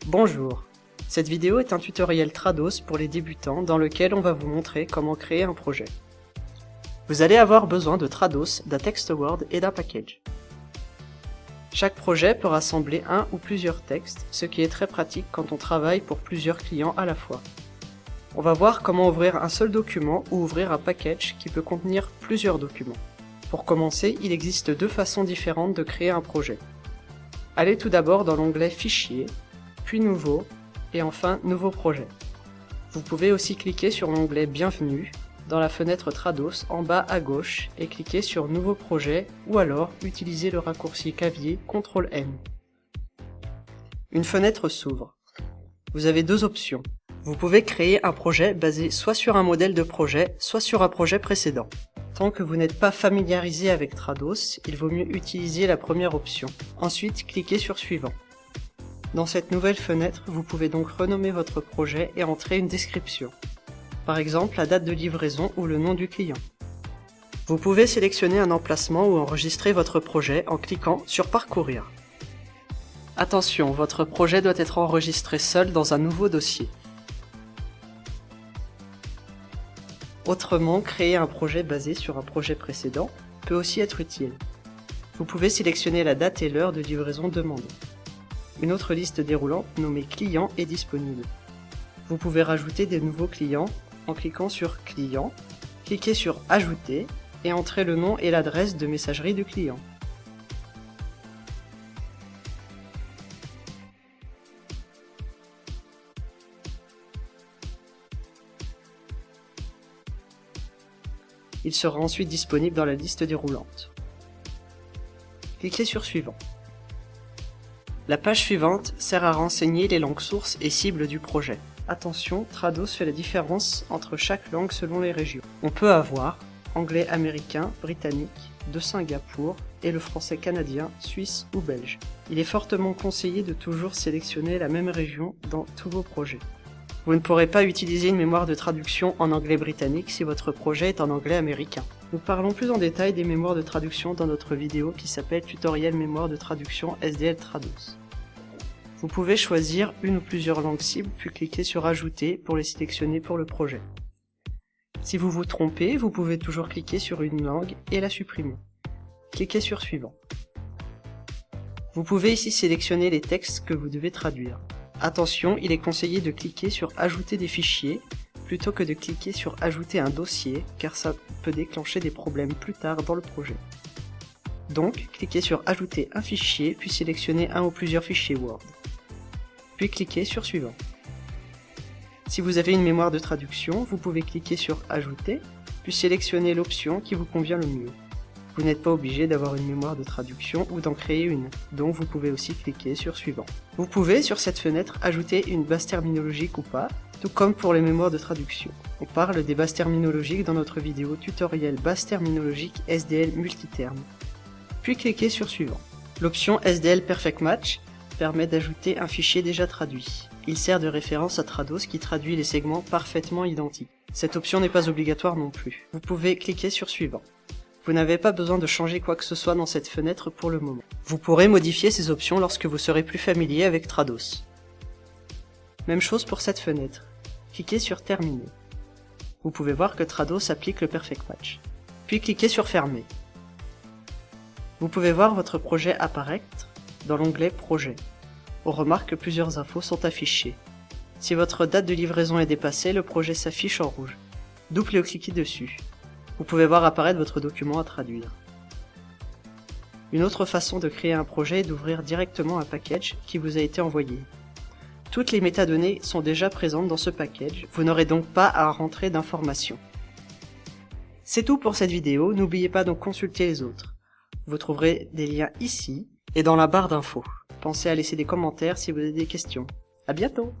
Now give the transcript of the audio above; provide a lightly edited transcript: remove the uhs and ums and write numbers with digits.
Bonjour, cette vidéo est un tutoriel Trados pour les débutants dans lequel on va vous montrer comment créer un projet. Vous allez avoir besoin de Trados, d'un texte Word et d'un package. Chaque projet peut rassembler un ou plusieurs textes, ce qui est très pratique quand on travaille pour plusieurs clients à la fois. On va voir comment ouvrir un seul document ou ouvrir un package qui peut contenir plusieurs documents. Pour commencer, il existe deux façons différentes de créer un projet. Allez tout d'abord dans l'onglet Fichier, puis Nouveau, et enfin Nouveau projet. Vous pouvez aussi cliquer sur l'onglet Bienvenue dans la fenêtre Trados en bas à gauche et cliquer sur Nouveau projet ou alors utiliser le raccourci clavier CTRL-N. Une fenêtre s'ouvre. Vous avez deux options. Vous pouvez créer un projet basé soit sur un modèle de projet, soit sur un projet précédent. Tant que vous n'êtes pas familiarisé avec Trados, il vaut mieux utiliser la première option. Ensuite, cliquez sur Suivant. Dans cette nouvelle fenêtre, vous pouvez donc renommer votre projet et entrer une description. Par exemple, la date de livraison ou le nom du client. Vous pouvez sélectionner un emplacement ou enregistrer votre projet en cliquant sur Parcourir. Attention, votre projet doit être enregistré seul dans un nouveau dossier. Autrement, créer un projet basé sur un projet précédent peut aussi être utile. Vous pouvez sélectionner la date et l'heure de livraison demandée. Une autre liste déroulante nommée Clients est disponible. Vous pouvez rajouter des nouveaux clients en cliquant sur Client, cliquez sur Ajouter et entrez le nom et l'adresse de messagerie du client. Il sera ensuite disponible dans la liste déroulante. Cliquez sur Suivant. La page suivante sert à renseigner les langues sources et cibles du projet. Attention, Trados fait la différence entre chaque langue selon les régions. On peut avoir anglais américain, britannique, de Singapour et le français canadien, suisse ou belge. Il est fortement conseillé de toujours sélectionner la même région dans tous vos projets. Vous ne pourrez pas utiliser une mémoire de traduction en anglais britannique si votre projet est en anglais américain. Nous parlons plus en détail des mémoires de traduction dans notre vidéo qui s'appelle Tutoriel mémoire de traduction SDL Trados. Vous pouvez choisir une ou plusieurs langues cibles puis cliquer sur Ajouter pour les sélectionner pour le projet. Si vous vous trompez, vous pouvez toujours cliquer sur une langue et la supprimer. Cliquez sur Suivant. Vous pouvez ici sélectionner les textes que vous devez traduire. Attention, il est conseillé de cliquer sur Ajouter des fichiers plutôt que de cliquer sur Ajouter un dossier car ça peut déclencher des problèmes plus tard dans le projet. Donc, cliquez sur Ajouter un fichier puis sélectionnez un ou plusieurs fichiers Word. Puis cliquez sur Suivant. Si vous avez une mémoire de traduction, vous pouvez cliquer sur Ajouter puis sélectionner l'option qui vous convient le mieux. Vous n'êtes pas obligé d'avoir une mémoire de traduction ou d'en créer une, donc vous pouvez aussi cliquer sur Suivant. Vous pouvez, sur cette fenêtre, ajouter une base terminologique ou pas, tout comme pour les mémoires de traduction. On parle des bases terminologiques dans notre vidéo tutoriel base terminologique SDL multiterme. Puis cliquez sur Suivant. L'option SDL Perfect Match permet d'ajouter un fichier déjà traduit. Il sert de référence à Trados qui traduit les segments parfaitement identiques. Cette option n'est pas obligatoire non plus. Vous pouvez cliquer sur Suivant. Vous n'avez pas besoin de changer quoi que ce soit dans cette fenêtre pour le moment. Vous pourrez modifier ces options lorsque vous serez plus familier avec Trados. Même chose pour cette fenêtre. Cliquez sur Terminer. Vous pouvez voir que Trados applique le Perfect Match. Puis cliquez sur Fermer. Vous pouvez voir votre projet apparaître dans l'onglet Projet. On remarque que plusieurs infos sont affichées. Si votre date de livraison est dépassée, le projet s'affiche en rouge. Double-cliquez dessus. Vous pouvez voir apparaître votre document à traduire. Une autre façon de créer un projet est d'ouvrir directement un package qui vous a été envoyé. Toutes les métadonnées sont déjà présentes dans ce package, vous n'aurez donc pas à rentrer d'informations. C'est tout pour cette vidéo, n'oubliez pas de consulter les autres. Vous trouverez des liens ici et dans la barre d'infos. Pensez à laisser des commentaires si vous avez des questions. À bientôt!